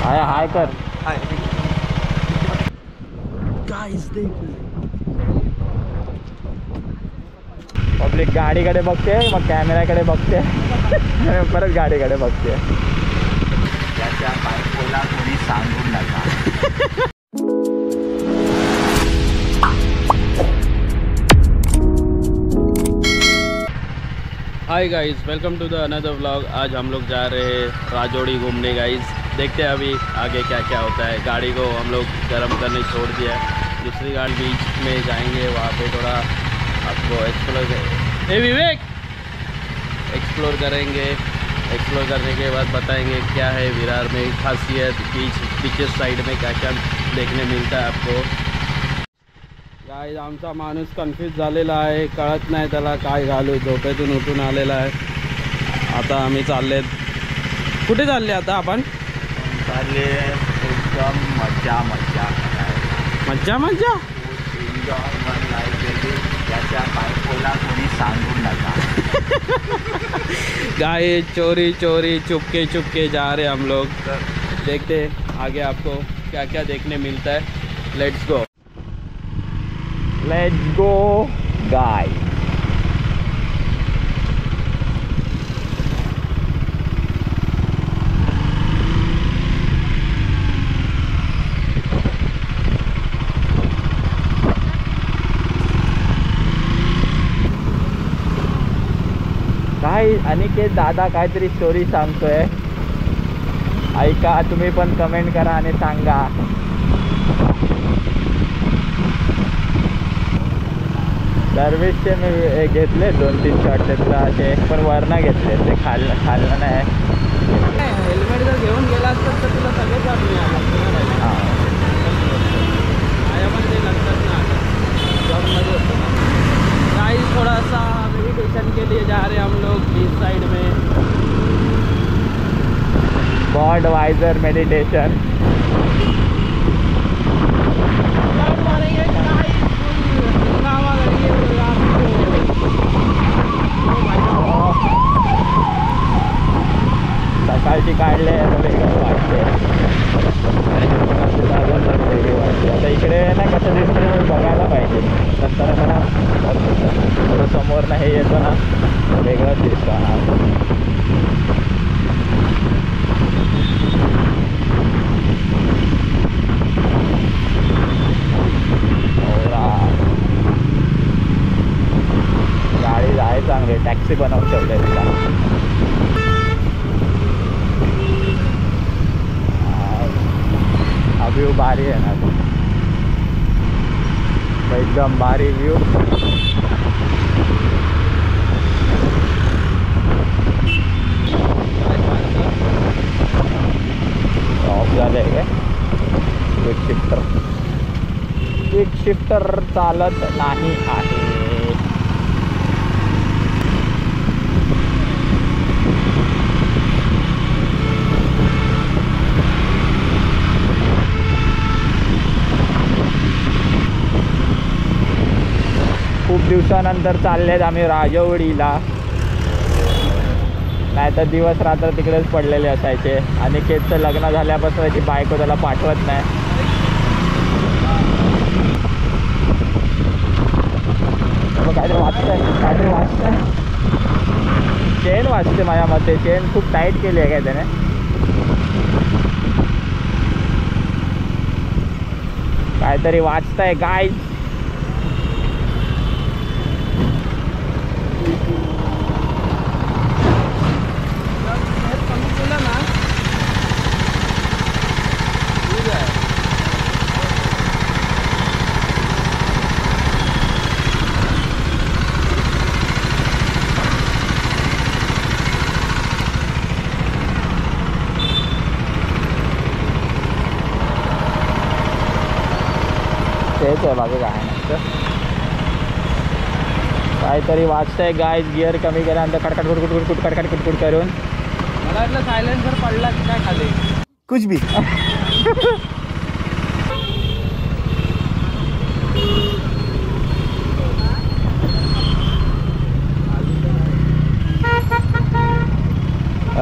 हाय कर hi guys देख public गाडीकडे बघते मग कॅमेऱ्याकडे बघते परत गाडीकडे बघते. त्याच्या बायकोला कोणी सांगू नका. Hi guys, welcome to the another vlog. आज हम लोग जा रहे हैं राजौड़ी घूमने गाइस. देखते हैं अभी आगे क्या क्या होता है. गाड़ी को हम लोग गर्म करने छोड़ दिया है. दूसरी गाड़ी बीच में जाएंगे, वहाँ पे थोड़ा आपको एक्सप्लोर एक्सप्लोर करेंगे. एक्सप्लोर करने के बाद बताएंगे क्या है विरार में खासियत, बीचेस साइड में क्या क्या देखने मिलता है आपको. गाइस आमचा माणूस कन्फ्यूज झालेला आहे, कळत नाही त्याला काय घालू. झोपेतून उठून आलेला आहे. आता आम्ही चाललेत. कुठे चालले आता आपण? चालले एकदम मजा मजा मज्जा मज्जा. त्याच्या बायकोला कोणी सांगू नका. गाइस चोरी चोरी चुपके चुपके जा रहे हम लोग. देखते आगे आपको क्या क्या देखने मिलता है. Let's go. लेट्स गो गाय. काय अनिकेत दादा काहीतरी स्टोरी सांगतोय, ऐका. तुम्ही पण कमेंट करा आणि सांगा. सर्विसचे मी घेतले 2-3 शॉट त्यातला असे, पण वरनं घेतले ते खाल्लं नाही. हेल्मेट जर घेऊन गेला असतात तर तुला सगळे काम मिळालं. हां माझ्या पण ते लक्षात नाही आलं. जॉबमध्ये होतं ना. गाइस थोड़ा सा मेडिटेशन के लिए जा रहे हैं हम लोग बीच साइड में. Bird wiser meditation. सकाळची काढले वेगळं वाटते. वेगळी वाटते. आता इकडे ना कसं दिसतं बघायला पाहिजे. नंतर मला थोडं समोर ना हे येतं ना वेगळंच दिसतं. गाडी आहे चांगली, टॅक्सी बनवून ठेवले तिला. हा व्यू भारी आहे ना, एकदम भारी व्यू. ऑफ झाले काय? क्विक शिफ्टर चालत नाही आहे. खूप दिवसानंतर चाललेत आम्ही राजौडीला. नाहीतर दिवस रात्र तिकडेच पडलेले असायचे. आणि केतचं लग्न झाल्यापासून त्याची बायको त्याला पाठवत नाही. काहीतरी वाचतंय चेन वाचते माझ्या मते. चेन खूप टाईट केली आहे काय त्याने. काहीतरी वाचतंय गाईज. तेच आहे बाकी काय नसतं. काहीतरी वाचतंय गाईज. गिअर कमी केल्यानंतर खडखड कुटकुट खडखड कुटकुट करून. मला वाटलं सायलेन्सर पडला की काय खाली. कुछ भी.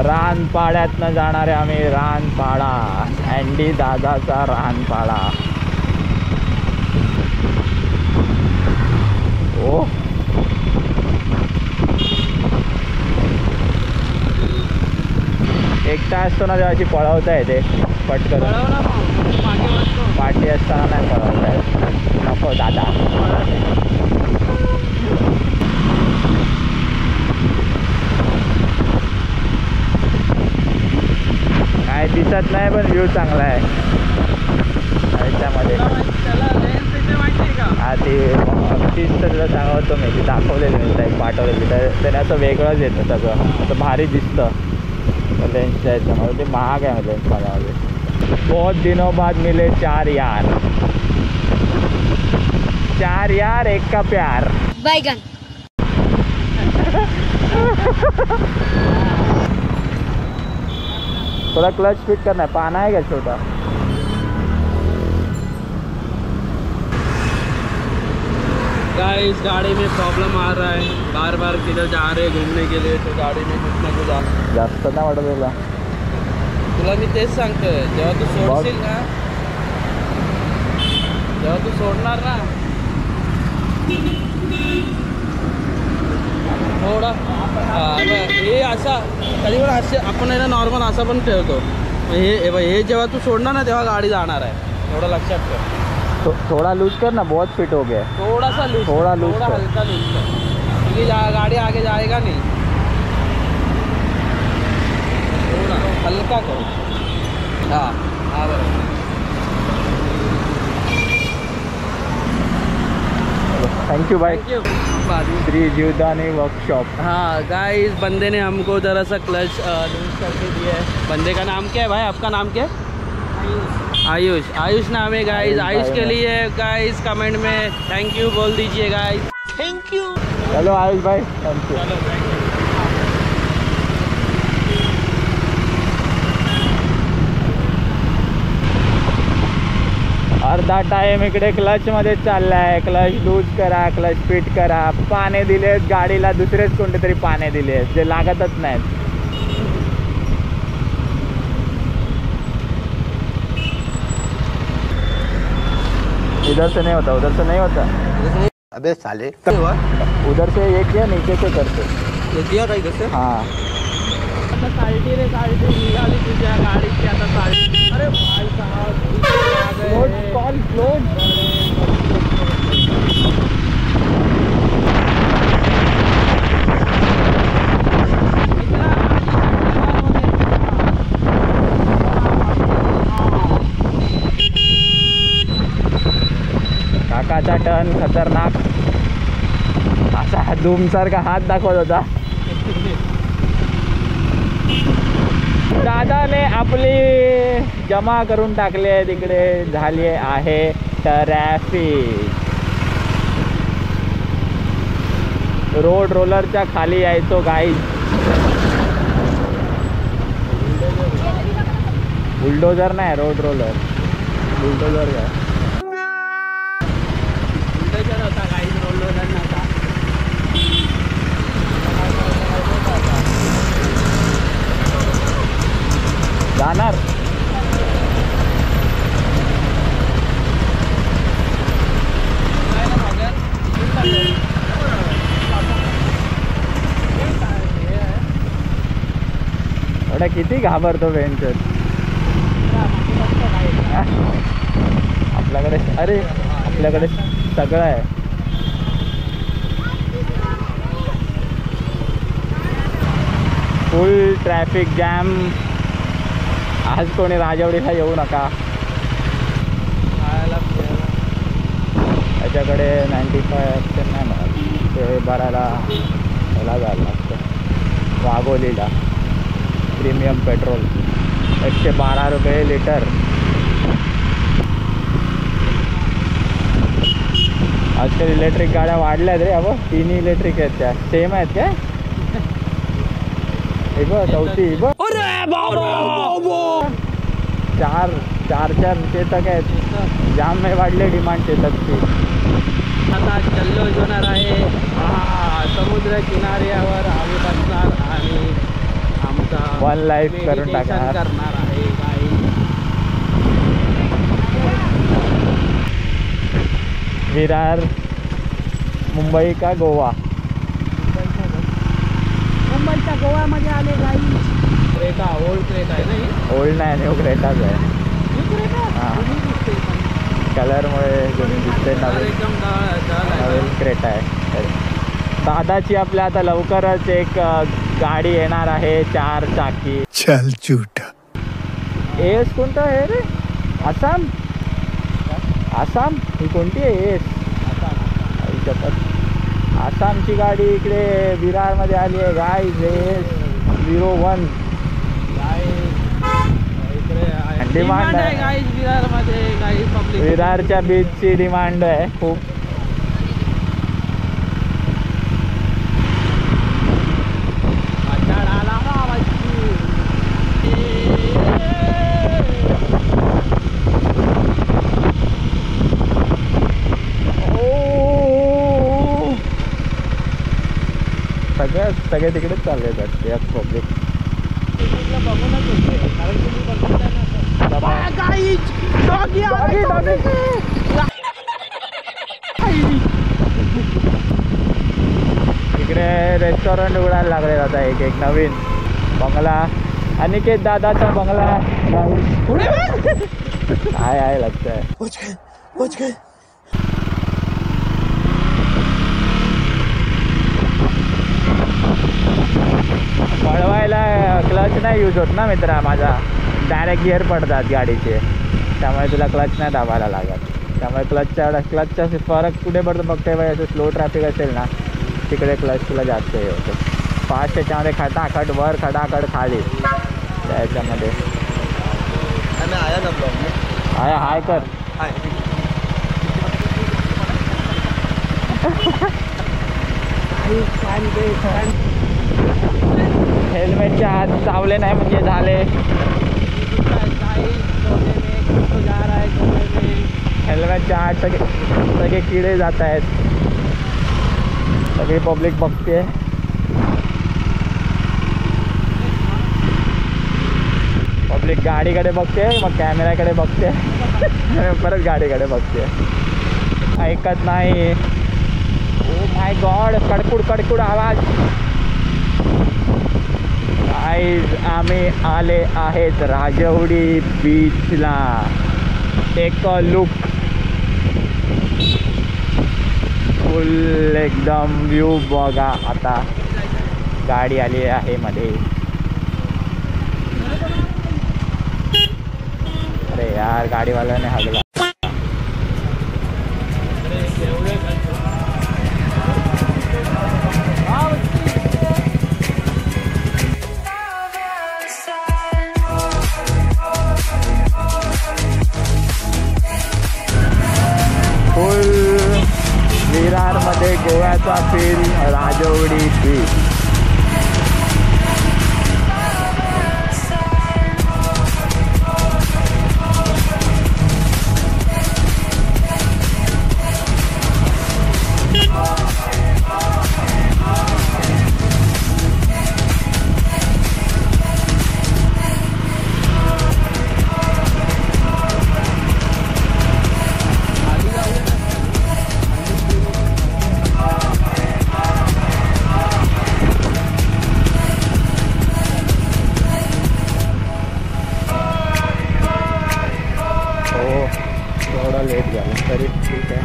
रान रानपाड्यातनं जाणारे आम्ही. रानपाडा, अँडी दादाचा रानपाडा. ओ एकटा असतो ना तेव्हा अशी पळवता येते पटकन. पाठी असताना नाही पळवता येत. नको दादा. काय दिसत नाही पण व्ह्यू चांगला आहे त्याच्यामध्ये. हा तीच तर तुला सांगतो मी, ती दाखवलेली मी एक पाठवलेली. तर त्याने असं वेगळंच येतं सगळं, असं भारी दिसतं लेन्सच्या याच्यामध्ये. ते महाग आहे लेन्स माझ्यामध्ये. बहुत दिनों बाद मिले 4 यार. 4 यार एक का प्यार. बैगन. थोड़ा क्लच फिट करना है. पाना है क्या छोटा? गाइस गाड़ी में प्रॉब्लम आ रहा है, बार बार किधर जा रहे हैं घूमने के लिए, तो गाड़ी में कुछ ना कुछ जास्त नाही वाटत तुला? तुला मी तेच सांगतोय, जेव्हा तू सोडशील ना, जेव्हा तू सोडणार ना थोडं हे असा कधी पण असे आपण आहे ना नॉर्मल असं पण ठेवतो. हे जेव्हा तू सोडणार ना तेव्हा गाडी जाणार आहे, एवढं लक्षात ठेव. थोड़ा लूज कर ना, बहुत फिट हो गया. थोड़ा सा लूज, थोड़ा लूज कर. हल्का लूज कर, क्योंकि गाड़ी आगे जाएगा नहीं. थोड़ा हल्का करो. हाँ हाँ बराबर. थैंक यू भाई. Thank you. Shri Jivdani workshop. हाँ गाइस, बंदे ने हमको ज़रा सा क्लच लूज करके दिया है. बंदे का नाम क्या है भाई? आपका नाम क्या है? आयुष. आयुष नाम है गाइस. आयुष के लिए गाइस कमेंट में थैंक यू बोल दीजिए गाइस. Thank you. चलो आयुष भाई, थैंक यू. चलो थैंक यू. अर्धा टाइम इकडे क्लच मध्ये चाललाय. क्लच लूज करा, क्लच फिट करा. पाने दिलेत गाडीला, दुसरेच कोणते तरी पाने दिलेत जे लागतच नाहीत. इधर से नहीं होता, उधर से नहीं होता. अबे साले. उधर से ये किया, नीचे से करते. दिया का इधर से. हाँ आता साल्टी रे साल्टी निघाली तुझ्या गाडीची आता साल्टी. अरे भाई साहब कॉल क्लोज. काकाचा टर्न खतरनाक. असा धूमसारखा हात दाखवत होता. दादाने आपली जमा करून टाकली आहे. तिकडे झाली आहे ट्रॅफिक. रोड रोलरच्या खाली यायचो गाईज. बुलडोजर नाही, रोड रोलर. बुलडोजर काय? बुलडोजर होता गाईज, रोलर नव्हता. जाणार. एवढा किती घाबरतो वेंचर. आपल्याकडे अरे आपल्याकडे सगळं आहे. Full traffic jam. आज कोणी राजवडीला येऊ नका. त्याच्याकडे 95% नाही म्हणत. ते भरायला याला जायला लागतं वाघोलीला. प्रीमियम पेट्रोल 112 रुपये लिटर. आजकाल इलेक्ट्रिक गाड्या वाढल्या आहेत रे. अबो 3 इलेक्ट्रिक आहेत. त्या सेम आहेत काय? हे बघ चौथी बघ. चार चेतक आहेत. जाम नाही वाढले डिमांड चेतकची. आता चल्लो होणार आहे समुद्र किनाऱ्यावर आम्ही बसणार आणि आमचा आता One life करून meditation टाकणार. करणार आहे काही. विरार मुंबई का गोवा? मुंबईच्या गोव्यामध्ये आले काही. क्रेटा ओल्ड क्रेटा आहे ना ही? ओल्ड नाही न्यू क्रेटाच आहे. ही क्रेटा? हां. जुनी दिसते पण. कलरमुळे जुनी दिसते. कलर एकदम डाळ आहे. नवीन क्रेटा आहे. दादाची आपल्या आता लवकरच एक गाडी येणार आहे 4 चाकी. चल झूठा. एस कोणतं आहे रे? आसाम? आसाम ही कोणती आहे? एस आसामची गाडी इकडे विरारमध्ये आली आहे गाईज. एस 01 डिमांड आहे गाईज विरारमध्ये. काही पब्लिक विरारच्या बीचची डिमांड आहे खूप. सगळे तिकडेच चालले आहेत याच पब्लिक. बघूनच होते कारण तुम्ही बघितलं इकडे रेस्टॉरंट उघडायला लागले आता एक नवीन बंगला. अनिकेत दादाचा बंगला आहे लक्ष आहे. वळवायला क्लच नाही यूज होत ना मित्रा माझा. डायरेक्ट गिअर पडतात गाडीचे, त्यामुळे तुला क्लच नाही दाबायला लागत. त्यामुळे क्लचचा फरक कुठे पडतो बघते बाई. असं स्लो ट्रॅफिक असेल ना तिकडे क्लच तुला जास्त हे होतं. फास्ट त्याच्यामध्ये खटाखट वर खटाखट खाली त्याच्यामध्ये. आया ना ब्लॉग में. हाय हाय कर. हेल्मेटच्या हात चावले नाही म्हणजे झाले. हेल्मेटच्या हात सगळे किडे जात आहेत. सगळी पब्लिक बघते. पब्लिक गाडीकडे बघते, मग कॅमेऱ्याकडे बघते, परत गाडीकडे बघते. ऐकत नाही. ओ माय गॉड, कडकुड आवाज. गाईज आम्ही आले आहेत राजवडी बीचला. एक लुक फुल एकदम व्ह्यू बघा. आता गाडी आली आहे मध्ये. अरे यार गाडीवाल्याने हगला. विरारमध्ये गोव्याचा फील राजवडी बीच. लेट झालं तरी ठीक आहे.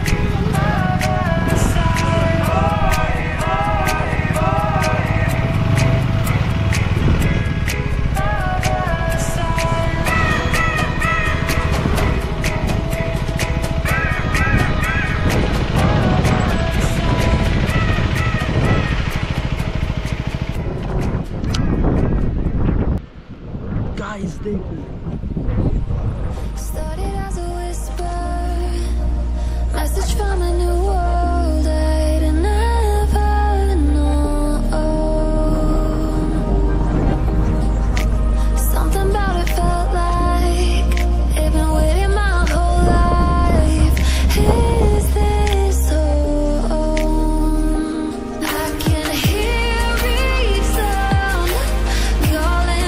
Guys, देखो. Message from a new world I'd never known. Something about it felt like it'd been waiting my whole life. Is this home? I can hear each sound calling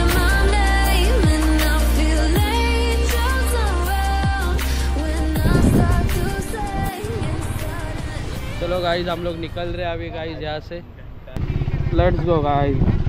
guys हम लोग निकल रहे हैं अभी गाइज यहाँ से। Let's go guys.